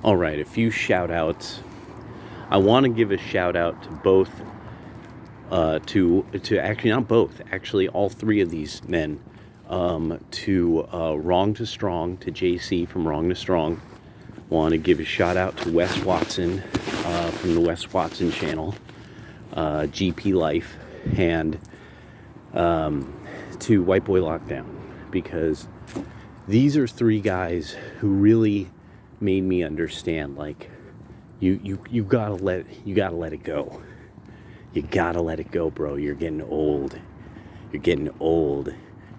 All right, a few shout outs. I want to give a shout out to both, to actually not both, actually all three of these men, to Wrong to Strong, to JC from Wrong to Strong. Want to give a shout out to Wes Watson from the Wes Watson channel, GP Life, and to White Boy Lockdown, because these are three guys who really made me understand, like, you gotta let it go. You gotta let it go, bro. You're getting old. You're getting old.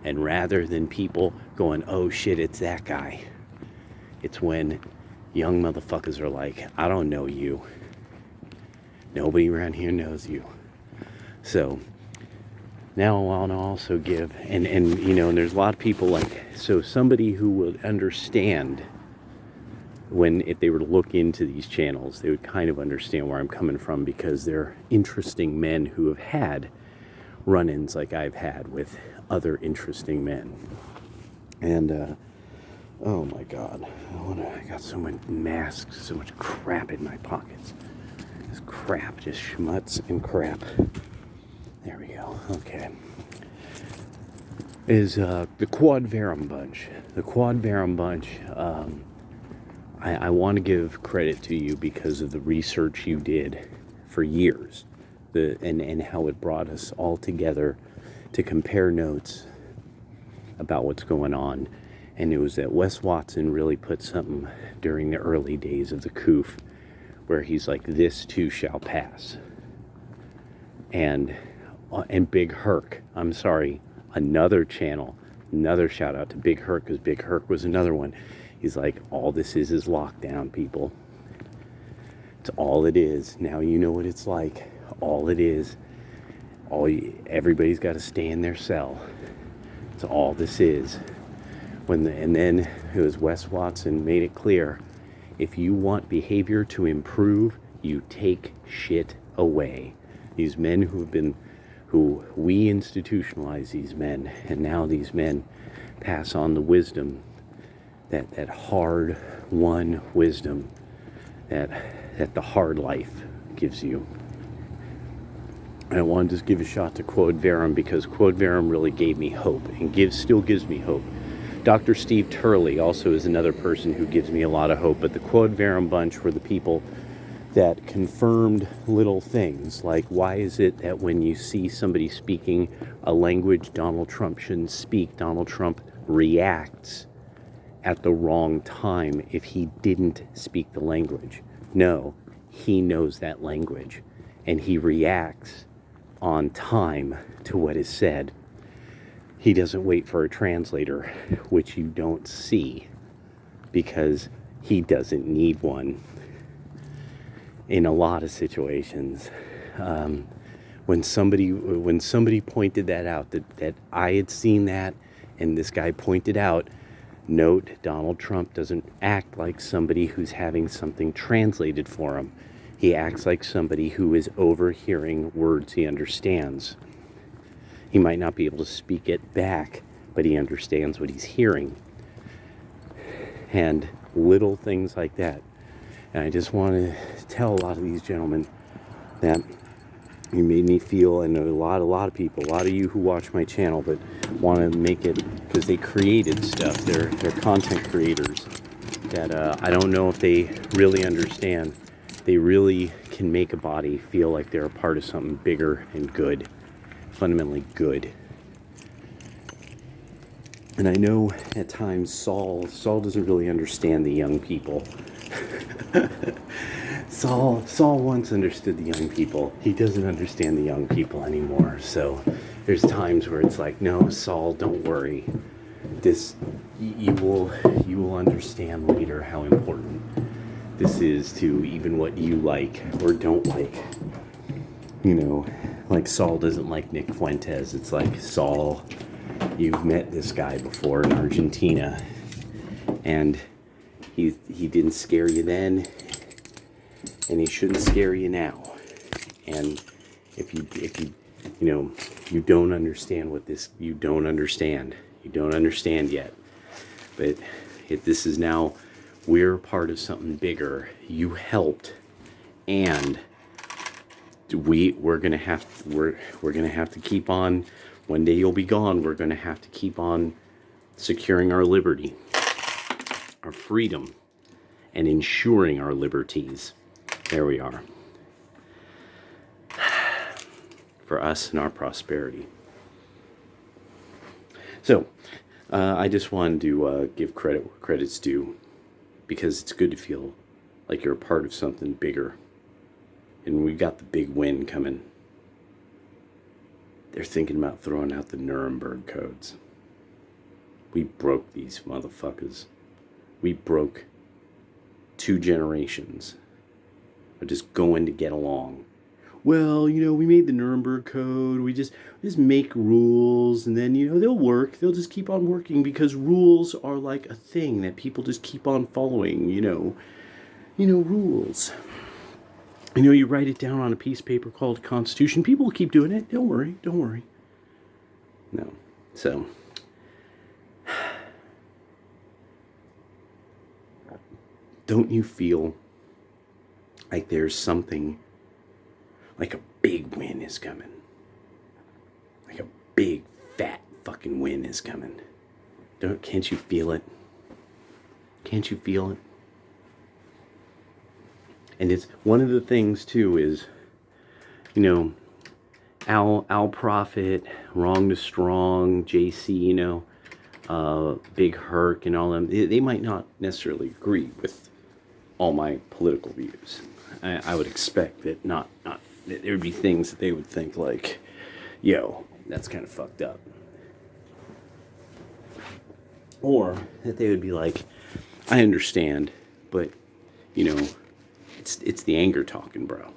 And rather than people going, oh shit, it's that guy, it's when young motherfuckers are like, I don't know you. Nobody around here knows you. So now I want to also give, and you know, and there's a lot of people like, so somebody who would understand, when if they were to look into these channels, they would kind of understand where I'm coming from, because they're interesting men who have had run-ins like I've had with other interesting men. And oh my god, I got so much masks, so much crap in my pockets. Just crap, just schmutz and crap. There we go. Okay. Is the Quodverum bunch. The Quodverum bunch, I want to give credit to you because of the research you did for years, and how it brought us all together to compare notes about what's going on. And it was that Wes Watson really put something during the early days of the COOF, where he's like, this too shall pass. And Big Herc, I'm sorry, another channel, another shout out to Big Herc, because Big Herc was another one. He's like, all this is lockdown, people. It's all it is. Now you know what it's like. All it is. Everybody's got to stay in their cell. It's all this is. And then it was Wes Watson made it clear, if you want behavior to improve, you take shit away. These men who we institutionalize these men, and now these men pass on the wisdom, that hard won wisdom that the hard life gives you. And I want to just give a shot to Quodverum, because Quodverum really gave me hope, and still gives me hope. Dr. Steve Turley also is another person who gives me a lot of hope, but the Quodverum bunch were the people that confirmed little things, like, why is it that when you see somebody speaking a language Donald Trump shouldn't speak, Donald Trump reacts at the wrong time if he didn't speak the language? No, he knows that language, and he reacts on time to what is said. He doesn't wait for a translator, which you don't see, because he doesn't need one in a lot of situations. When somebody pointed that out, that I had seen that, and this guy pointed out, note, Donald Trump doesn't act like somebody who's having something translated for him. He acts like somebody who is overhearing words he understands. He might not be able to speak it back, but he understands what he's hearing. And little things like that. And I just want to tell a lot of these gentlemen that you made me feel, and a lot of people, a lot of you who watch my channel, but want to make it, because they created stuff, they're content creators, that I don't know if they really understand. They really can make a body feel like they're a part of something bigger and good, fundamentally good. And I know at times Saul doesn't really understand the young people. Saul once understood the young people. He doesn't understand the young people anymore. So there's times where it's like, no, Saul, don't worry. You will understand later how important this is to even what you like or don't like. You know, like Saul doesn't like Nick Fuentes. It's like, Saul, you've met this guy before in Argentina, and he didn't scare you then, and he shouldn't scare you now. And if you you don't understand you don't understand yet. But this is now We're part of something bigger. You helped, and we're gonna have to keep on. One day you'll be gone. We're gonna have to keep on securing our liberty, our freedom, and ensuring our liberties. There we are. For us and our prosperity. So, I just wanted to give credit where credit's due, because it's good to feel like you're a part of something bigger. And we got the big win coming. They're thinking about throwing out the Nuremberg codes. We broke these motherfuckers. We broke 2 generations of just going to get along. Well, we made the Nuremberg Code. We just make rules, and then, they'll work. They'll just keep on working, because rules are like a thing that people just keep on following, rules. You write it down on a piece of paper called Constitution. People will keep doing it. Don't worry. No. So, don't you feel like there's something, like a big win is coming? Like a big, fat fucking win is coming. Can't you feel it? Can't you feel it? And it's one of the things too is, Al Prophet, Wrong to Strong, JC, Big Herc and all them, they might not necessarily agree with all my political views. I would expect that not that there would be things that they would think like, yo, that's kind of fucked up. Or that they would be like, I understand, but, it's the anger talking, bro.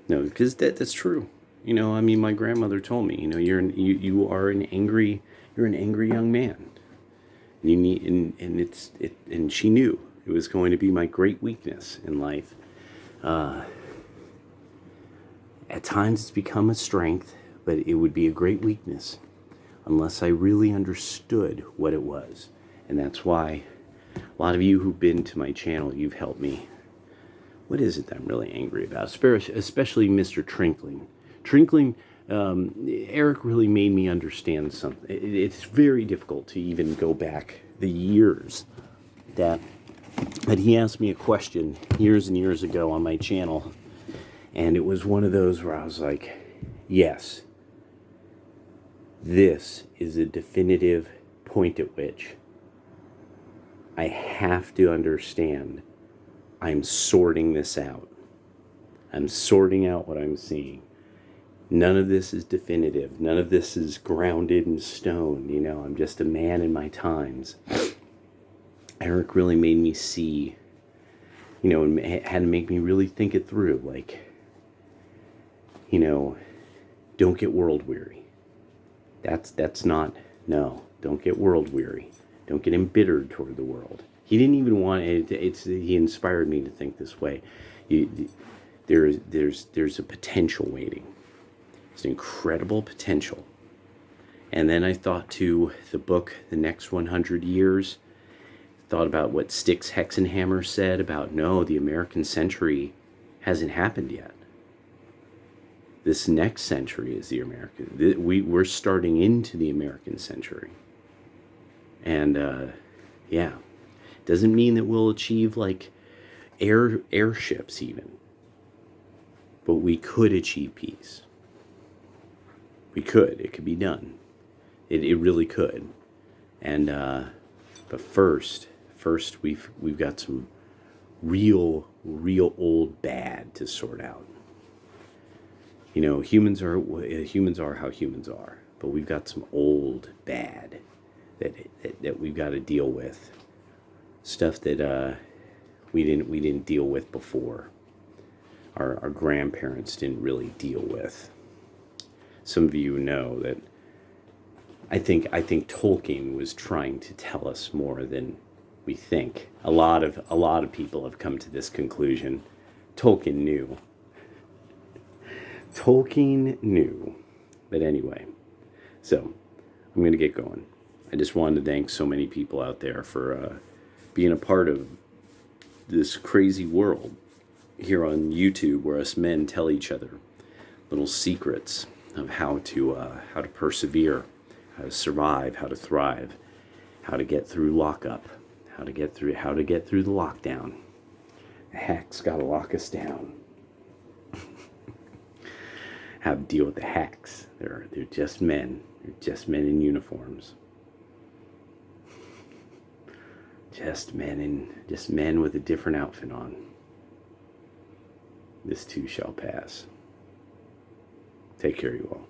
No, because that's true. My grandmother told me, you are an angry young man. You need, and she knew it was going to be my great weakness in life. At times it's become a strength, but it would be a great weakness unless I really understood what it was. And that's why a lot of you who've been to my channel, you've helped me. What is it that I'm really angry about? Especially Mr. Trinkling. Eric really made me understand something. It's very difficult to even go back the years that he asked me a question years and years ago on my channel. And it was one of those where I was like, yes, this is a definitive point at which I have to understand I'm sorting this out. I'm sorting out what I'm seeing. None of this is definitive. None of this is grounded in stone. I'm just a man in my times. Eric really made me see, and had to make me really think it through. Like, don't get world weary. That's not, no, don't get world weary. Don't get embittered toward the world. He didn't even want it. He inspired me to think this way. There's a potential waiting. It's an incredible potential. And then I thought to the book, The Next 100 Years, thought about what Styx Hexenhammer said about, no, the American century hasn't happened yet. This next century is the American. We're starting into the American century. And, yeah. Doesn't mean that we'll achieve like airships even. But we could achieve peace. We could. It could be done. It really could. And but first we've got some real old bad to sort out. Humans are how humans are, but we've got some old bad that we've got to deal with. Stuff that we didn't deal with before. Our grandparents didn't really deal with. Some of you know that I think Tolkien was trying to tell us more than we think. A lot of people have come to this conclusion. Tolkien knew. But anyway, so I'm going to get going. I just wanted to thank so many people out there for being a part of this crazy world here on YouTube, where us men tell each other little secrets of how to persevere, how to survive, how to thrive, how to get through lockup, how to get through the lockdown. The hack's got to lock us down. How to deal with the hacks. They're just men. They're just men in uniforms. Just men with a different outfit on. This too shall pass. Take care, you all.